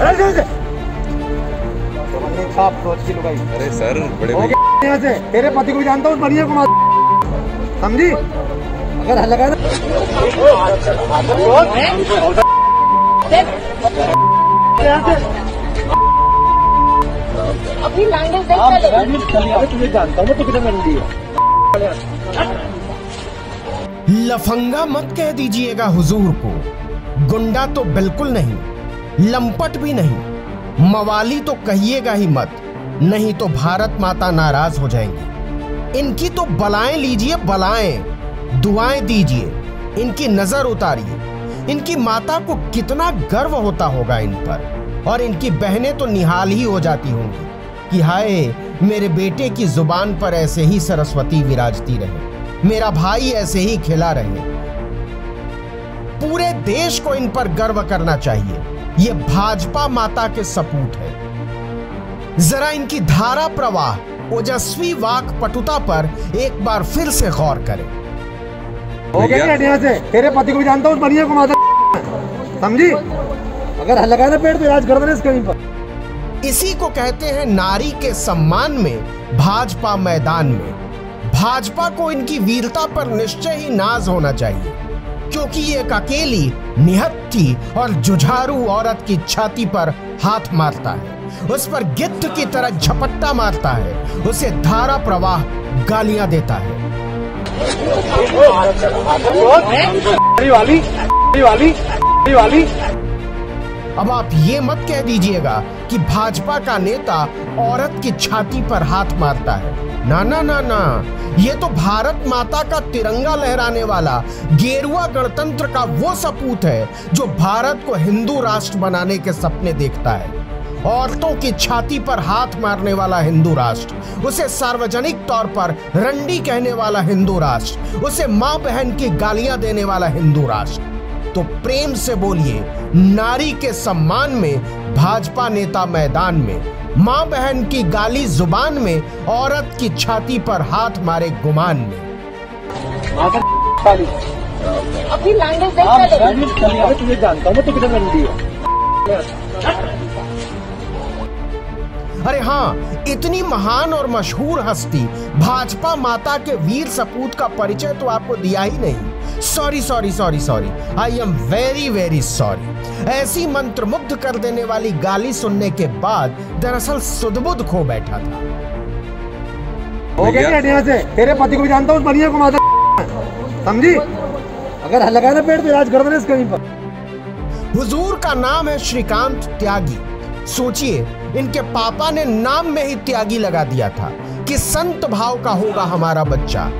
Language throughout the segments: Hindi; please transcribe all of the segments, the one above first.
अरे सर बड़े यहाँ से तेरे पति को भी जानता हूँ, बढ़िया को समझी। अगर हल्ला लगा अपनी लैंग्वेज तुझे जानता हूँ, तो कितना मंदी है। लफंगा मत कह दीजिएगा हुजूर को, गुंडा तो बिल्कुल नहीं, लंपट भी नहीं, मवाली तो कहिएगा ही मत, नहीं तो भारत माता नाराज हो जाएंगी। इनकी तो बलाएं लीजिए, बलाएं, दुआएं दीजिए, इनकी नजर उतारिए। इनकी माता को कितना गर्व होता होगा इन पर, और इनकी बहनें तो निहाल ही हो जाती होंगी कि हाय मेरे बेटे की जुबान पर ऐसे ही सरस्वती विराजती रहे, मेरा भाई ऐसे ही खिला रहे। पूरे देश को इन पर गर्व करना चाहिए। ये भाजपा माता के सपूत है। जरा इनकी धारा प्रवाह, ओजस्वी वाक पटुता पर एक बार फिर से गौर करें। हो गया यहाँ से तेरे पति को भी जानता हूँ, बढ़िया को समझी। अगर हल्ला लगा ना पेड़ तो इलाज कर देना इसके पर। इसी को कहते हैं नारी के सम्मान में भाजपा मैदान में। भाजपा को इनकी वीरता पर निश्चय ही नाज होना चाहिए, क्योंकि ये एक अकेली, निहत्थी और जुझारू औरत की छाती पर हाथ मारता है, उस पर गिद्ध की तरह झपट्टा मारता है, उसे धारा प्रवाह गालियां देता है। अब आप ये मत कह दीजिएगा कि भाजपा का नेता औरत की छाती पर हाथ मारता है। ना ना ना ना, ये तो भारत माता का तिरंगा लहराने वाला गेरुआ गणतंत्र का वो सपूत है जो भारत को हिंदू राष्ट्र बनाने के सपने देखता है। औरतों की छाती पर हाथ मारने वाला हिंदू राष्ट्र, उसे सार्वजनिक तौर पर रंडी कहने वाला हिंदू राष्ट्र, उसे मां बहन की गालियां देने वाला हिंदू राष्ट्र। तो प्रेम से बोलिए, नारी के सम्मान में भाजपा नेता मैदान में, मां बहन की गाली जुबान में, औरत की छाती पर हाथ मारे गुमान में। अपनी लैंग्वेज तुझे जानता हूँ, तो कितना मंदी है। अरे हाँ, इतनी महान और मशहूर हस्ती भाजपा माता के वीर सपूत का परिचय तो आपको दिया ही नहीं। Sorry sorry sorry sorry, I am very very sorry. ऐसी मंत्रमुग्ध कर देने वाली गाली सुनने के बाद दरअसल सुध-बुध खो बैठा था। हो गया यहाँ से तेरे पति को भी जानता हूँ, बढ़िया को समझी। अगर हल्ला लगा ना पेड़ तो इलाज कर देना इसके पर। हुजूर का नाम है श्रीकांत त्यागी। सोचिए, इनके पापा ने नाम में ही त्यागी लगा दिया था कि संत भाव का होगा हमारा बच्चा।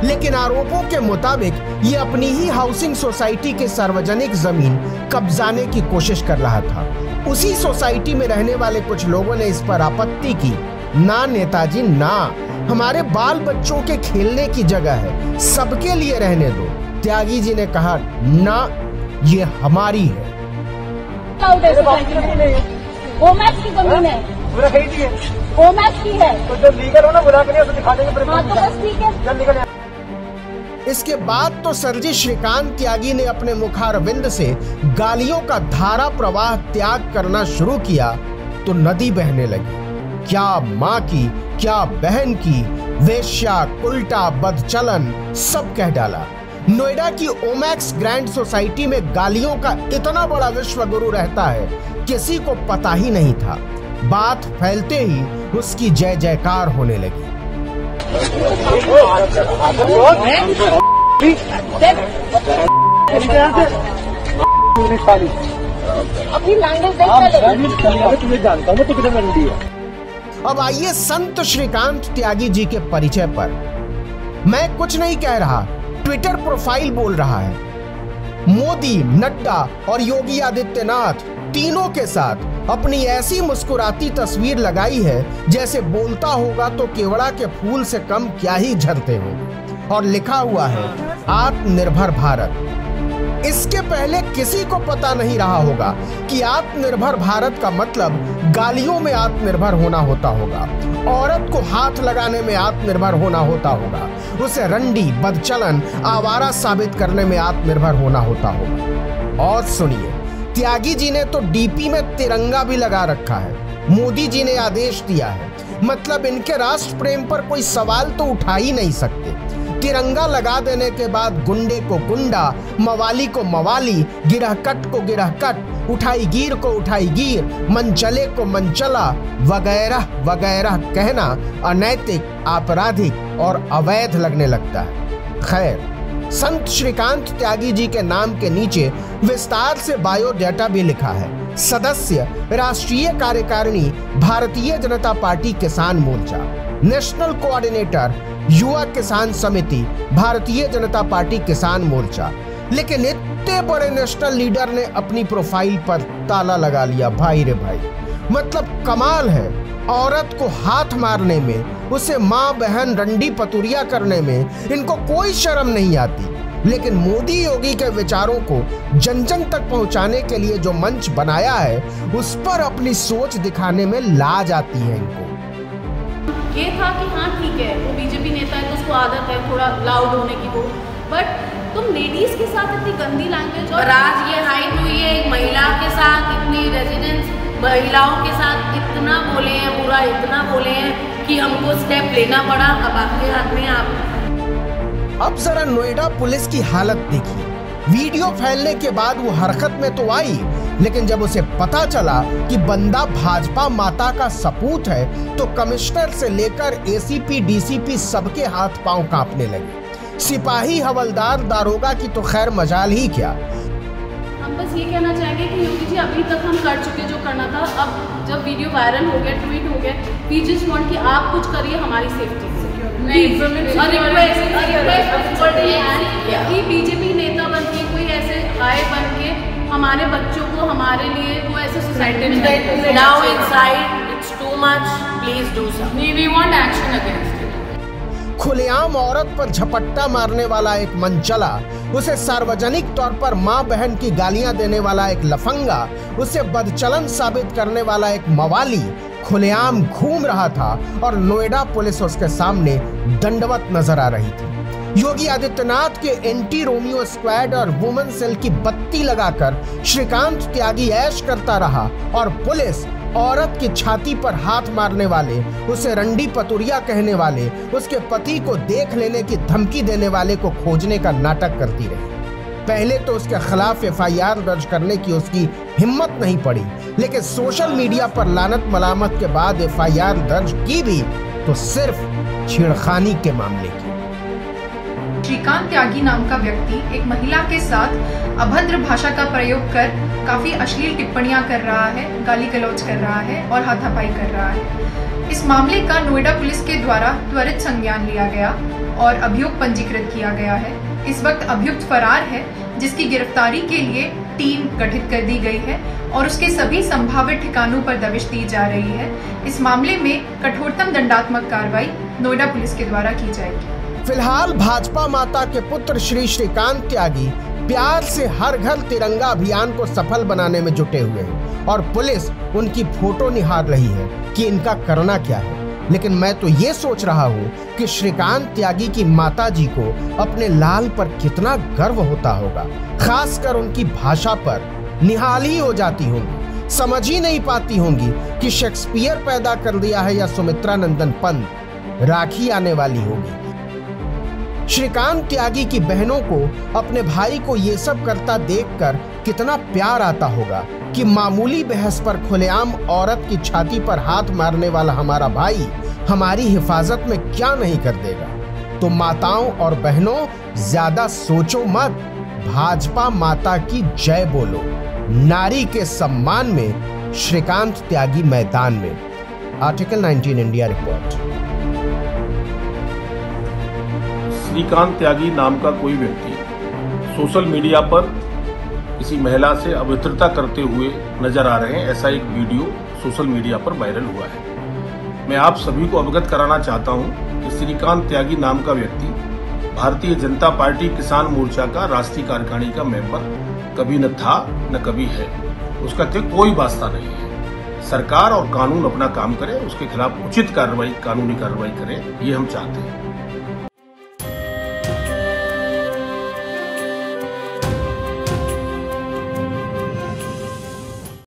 लेकिन आरोपों के मुताबिक ये अपनी ही हाउसिंग सोसाइटी के सार्वजनिक जमीन कब्जाने की कोशिश कर रहा था। उसी सोसाइटी में रहने वाले कुछ लोगों ने इस पर आपत्ति की। ना नेताजी ना, हमारे बाल बच्चों के खेलने की जगह है, सबके लिए रहने दो। त्यागी जी ने कहा ना, ये हमारी है। ओमैक्स की जमीन है, ओमैक्स की है, तो जो लीगल हो ना बुला कर दिखा देंगे। हाँ तो बस ठीक है, चल निकल। इसके बाद तो सरजी श्रीकांत त्यागी ने अपने मुखारविंद से गालियों का धारा प्रवाह त्याग करना शुरू किया तो नदी बहने लगी। क्या माँ की, क्या बहन की, वेश्या, उल्टा, बदचलन सब कह डाला। नोएडा की ओमैक्स ग्रैंड सोसाइटी में गालियों का इतना बड़ा विश्व गुरु रहता है, किसी को पता ही नहीं था। बात फैलते ही उसकी जय जयकार होने लगी। अपनी लैंग्वेज तुझे जानता हूँ, तो कितना मंदी है। अब आइए संत श्रीकांत त्यागी जी के परिचय पर। मैं कुछ नहीं कह रहा, ट्विटर प्रोफाइल बोल रहा है। मोदी, नड्डा और योगी आदित्यनाथ तीनों के साथ अपनी ऐसी मुस्कुराती तस्वीर लगाई है जैसे बोलता होगा तो केवड़ा के फूल से कम क्या ही झरते हो। और लिखा हुआ है आत्मनिर्भर भारत। इसके पहले किसी को पता नहीं रहा होगा कि आत्मनिर्भर भारत का मतलब गालियों में आत्मनिर्भर होना होता होगा, औरत को हाथ लगाने में आत्मनिर्भर होना होता होगा, उसे रंडी, बदचलन, आवारा साबित करने में आत्मनिर्भर होना होता होगा। और सुनिए, त्यागी जी ने तो डीपी में तिरंगा भी लगा रखा है। मोदी जी ने आदेश दिया है, मतलब इनके राष्ट्र प्रेम पर कोई सवाल तो उठा ही नहीं सकते। तिरंगा लगा देने के बाद गुंडे को गुंडा, मवाली को मवाली, गिरहकट को गिरहकट, उठाई गिर को उठाई गिर, मनचले को मनचला वगैरह वगैरह कहना अनैतिक, आपराधिक और अवैध लगने लगता है। खैर, संत श्रीकांत त्यागी जी के नाम के नीचे विस्तार से बायोडाटा भी लिखा है। सदस्य राष्ट्रीय कार्यकारिणी भारतीय जनता पार्टी किसान मोर्चा, नेशनल कोऑर्डिनेटर युवा किसान समिति भारतीय जनता पार्टी किसान मोर्चा। लेकिन इतने बड़े नेशनल लीडर ने अपनी प्रोफाइल पर ताला लगा लिया। भाई रे भाई, मतलब कमाल है। औरत को हाथ मारने में, उसे माँ बहन रंडी पतुरिया करने में इनको कोई शर्म नहीं आती। लेकिन मोदी योगी के विचारों को जन जन तक पहुंचाने के लिए जो मंच बनाया है, उस पर अपनी सोच दिखाने में लाज आती है इनको। ये था कि हाँ ठीक है, वो बीजेपी नेता है तो उसको आदत है थोड़ा लाउड होने की, वो बट तुम लेडीज के साथ इतनी गंदी लैंग्वेज, और आज ये हाइट हुई है एक महिला के साथ, इतनी रेजिडेंस महिलाओं के साथ इतना बोले हैं, बुरा इतना बोले हैं कि हमको स्टेप लेना पड़ा। अब आपके हाथ में आप। अब जरा नोएडा पुलिस की हालत देखिए। वीडियो फैलने के बाद वो हरकत में तो आई, लेकिन जब उसे पता चला कि बंदा भाजपा माता का सपूत है, तो कमिश्नर से लेकर एसीपी डीसीपी सबके हाथ पांव कांपने लगे। सिपाही हवलदार दारोगा की तो खैर मजाल ही क्या। हम बस ये कहना चाहेंगे कि योगी जी अभी तक हम कर चुके जो करना था। अब जब वीडियो वायरल हो गया, ट्वीट हो गया, वी जस्ट वांट कि आप कुछ करिए हमारी सेफ्टी कि बीजेपी नेता बन के कोई ऐसे आए बन के हमारे बच्चों को, हमारे लिए वो ऐसे सोसाइटी में now inside it's too much, please do something, we want action against it. खुलेआम औरत पर झपट्टा मारने वाला एक मनचला, उसे सार्वजनिक तौर पर मां बहन की गालियां देने वाला एक लफंगा, उसे बदचलन साबित करने वाला एक मवाली खुलेआम घूम रहा था और नोएडा पुलिस उसके सामने दंडवत नजर आ रही थी। योगी आदित्यनाथ के एंटी रोमियो स्क्वाड और वुमेन सेल की बत्ती लगाकर श्रीकांत त्यागी ऐश करता रहा और पुलिस औरत की छाती पर हाथ मारने वाले, उसे रंडी पतुरिया कहने वाले, उसके पति को देख लेने की धमकी देने वाले को खोजने का नाटक करती रही। पहले तो उसके खिलाफ एफआईआर दर्ज करने की उसकी हिम्मत नहीं पड़ी, लेकिन सोशल मीडिया पर लानत मलामत के बाद एफआईआर दर्ज की भी तो सिर्फ छेड़खानी के मामले की। श्रीकांत त्यागी नाम का व्यक्ति एक महिला के साथ अभद्र भाषा का प्रयोग कर काफी अश्लील टिप्पणियां कर रहा है, गाली गलौज कर रहा है और हाथापाई कर रहा है। इस मामले का नोएडा पुलिस के द्वारा त्वरित संज्ञान लिया गया और अभियोग पंजीकृत किया गया है। इस वक्त अभियुक्त फरार है, जिसकी गिरफ्तारी के लिए टीम गठित कर दी गई है और उसके सभी संभावित ठिकानों पर दबिश दी जा रही है। इस मामले में कठोरतम दंडात्मक कार्रवाई नोएडा पुलिस के द्वारा की जाएगी। फिलहाल भाजपा माता के पुत्र श्री श्रीकांत त्यागी प्यार से हर घर तिरंगा अभियान को सफल बनाने में जुटे हुए हैं और पुलिस उनकी फोटो निहार रही है कि इनका करना क्या है। लेकिन मैं तो ये सोच रहा हूँ कि श्रीकांत त्यागी की माता जी को अपने लाल पर कितना गर्व होता होगा, खासकर उनकी भाषा पर निहाली हो जाती होंगी, समझ ही नहीं पाती होंगी कि शेक्सपियर पैदा कर दिया है या सुमित्रा नंदन पंत राखी आने वाली होगी। श्रीकांत त्यागी की बहनों को अपने भाई को ये सब करता देखकर कितना प्यार आता होगा कि मामूली बहस पर खुलेआम औरत की छाती पर हाथ मारने वाला हमारा भाई हमारी हिफाजत में क्या नहीं कर देगा। तो माताओं और बहनों, ज्यादा सोचो मत, भाजपा माता की जय बोलो। नारी के सम्मान में श्रीकांत त्यागी मैदान में। Article 19 India report. Shrikant Tyagi नाम का कोई व्यक्ति सोशल मीडिया पर किसी महिला से अभद्रता करते हुए नजर आ रहे हैं, ऐसा एक वीडियो सोशल मीडिया पर वायरल हुआ है। मैं आप सभी को अवगत कराना चाहता हूं कि श्रीकांत त्यागी नाम का व्यक्ति भारतीय जनता पार्टी किसान मोर्चा का राष्ट्रीय कार्यकारिणी का मेंबर कभी न था न कभी है। उसका कोई वास्ता नहीं है। सरकार और कानून अपना काम करे, उसके खिलाफ उचित कार्रवाई, कानूनी कार्रवाई करे, ये हम चाहते हैं।